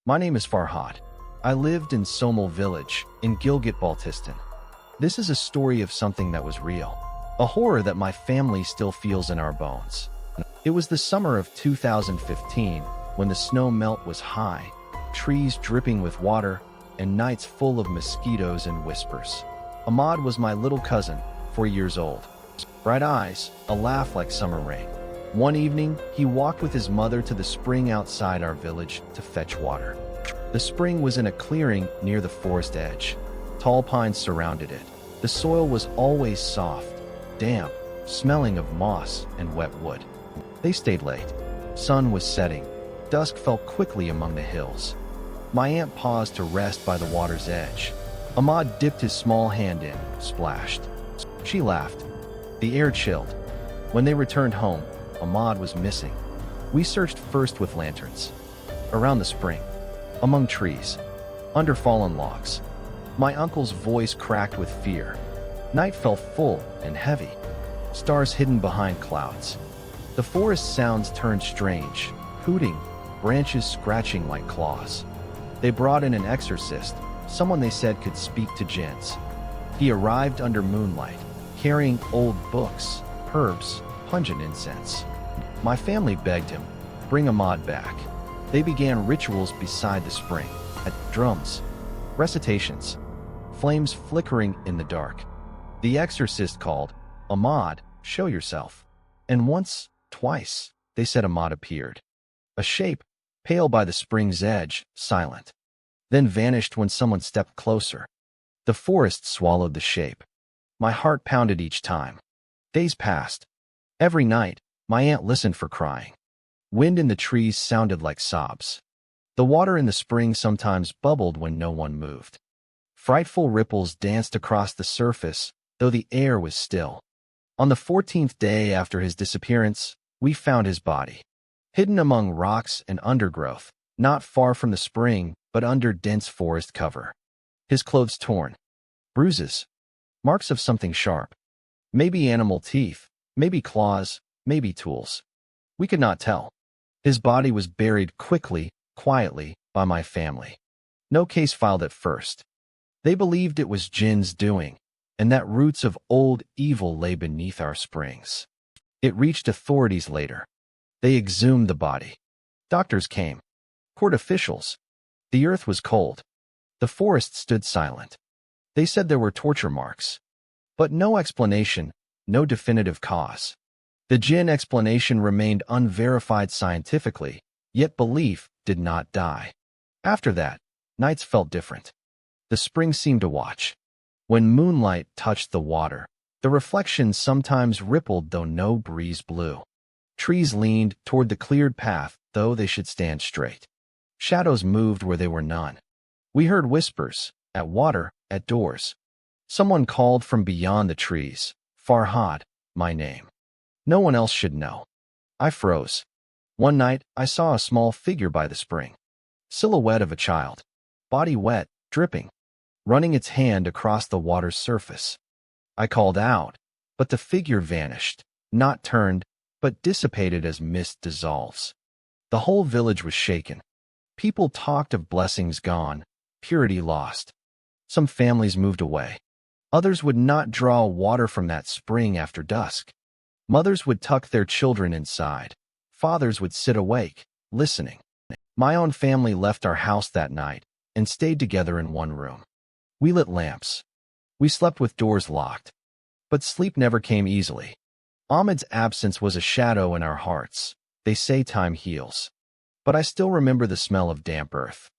My name is Farhad. I lived in Somal village in Gilgit-Baltistan. This is a story of something that was real, a horror that my family still feels in our bones. It was the summer of 2015 when the snow melt was high, trees dripping with water, and nights full of mosquitoes and whispers. Ahmad was my little cousin, 4 years old. Bright eyes, a laugh like summer rain. One evening, he walked with his mother to the spring outside our village to fetch water. The spring was in a clearing near the forest edge. Tall pines surrounded it. The soil was always soft, damp, smelling of moss and wet wood. They stayed late. Sun was setting. Dusk fell quickly among the hills. My aunt paused to rest by the water's edge. Ahmad dipped his small hand in, splashed. She laughed. The air chilled. When they returned home, Ahmad was missing. We searched first with lanterns. Around the spring, among trees, under fallen logs. My uncle's voice cracked with fear. Night fell full and heavy, stars hidden behind clouds. The forest sounds turned strange, hooting, branches scratching like claws. They brought in an exorcist, someone they said could speak to jinns. He arrived under moonlight, carrying old books, herbs, pungent incense. My family begged him, bring Ahmad back. They began rituals beside the spring, at drums, recitations, flames flickering in the dark. The exorcist called, Ahmad, show yourself. And once, twice, they said Ahmad appeared. A shape, pale by the spring's edge, silent. Then vanished when someone stepped closer. The forest swallowed the shape. My heart pounded each time. Days passed. Every night, my aunt listened for crying. Wind in the trees sounded like sobs. The water in the spring sometimes bubbled when no one moved. Frightful ripples danced across the surface, though the air was still. On the 14th day after his disappearance, we found his body, hidden among rocks and undergrowth, not far from the spring, but under dense forest cover. His clothes torn, bruises, marks of something sharp. Maybe animal teeth, maybe claws, maybe tools. We could not tell. His body was buried quickly, quietly, by my family. No case filed at first. They believed it was jinn's doing, and that roots of old evil lay beneath our springs. It reached authorities later. They exhumed the body. Doctors came. Court officials. The earth was cold. The forest stood silent. They said there were torture marks. But no explanation, no definitive cause. The jinn explanation remained unverified scientifically, yet belief did not die. After that, nights felt different. The spring seemed to watch. When moonlight touched the water, the reflections sometimes rippled though no breeze blew. Trees leaned toward the cleared path, though they should stand straight. Shadows moved where there were none. We heard whispers, at water, at doors. Someone called from beyond the trees, Farhad, my name. No one else should know. I froze. One night, I saw a small figure by the spring. Silhouette of a child. Body wet, dripping. Running its hand across the water's surface. I called out, but the figure vanished, not turned, but dissipated as mist dissolves. The whole village was shaken. People talked of blessings gone, purity lost. Some families moved away. Others would not draw water from that spring after dusk. Mothers would tuck their children inside. Fathers would sit awake, listening. My own family left our house that night and stayed together in one room. We lit lamps. We slept with doors locked. But sleep never came easily. Ahmed's absence was a shadow in our hearts. They say time heals. But I still remember the smell of damp earth.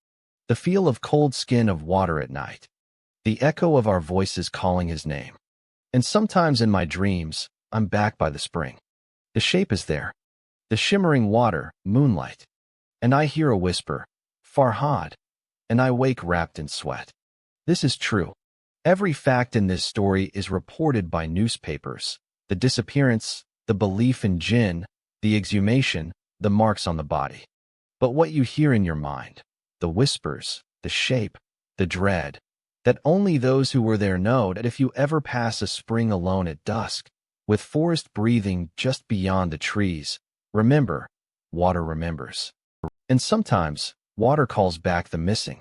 The feel of cold skin of water at night. The echo of our voices calling his name. And sometimes in my dreams, I'm back by the spring. The shape is there. The shimmering water, moonlight. And I hear a whisper, Farhad. And I wake wrapped in sweat. This is true. Every fact in this story is reported by newspapers. The disappearance, the belief in jinn, the exhumation, the marks on the body. But what you hear in your mind, the whispers, the shape, the dread, that only those who were there know that if you ever pass a spring alone at dusk, with forest breathing just beyond the trees, remember, water remembers. And sometimes, Water calls back the missing.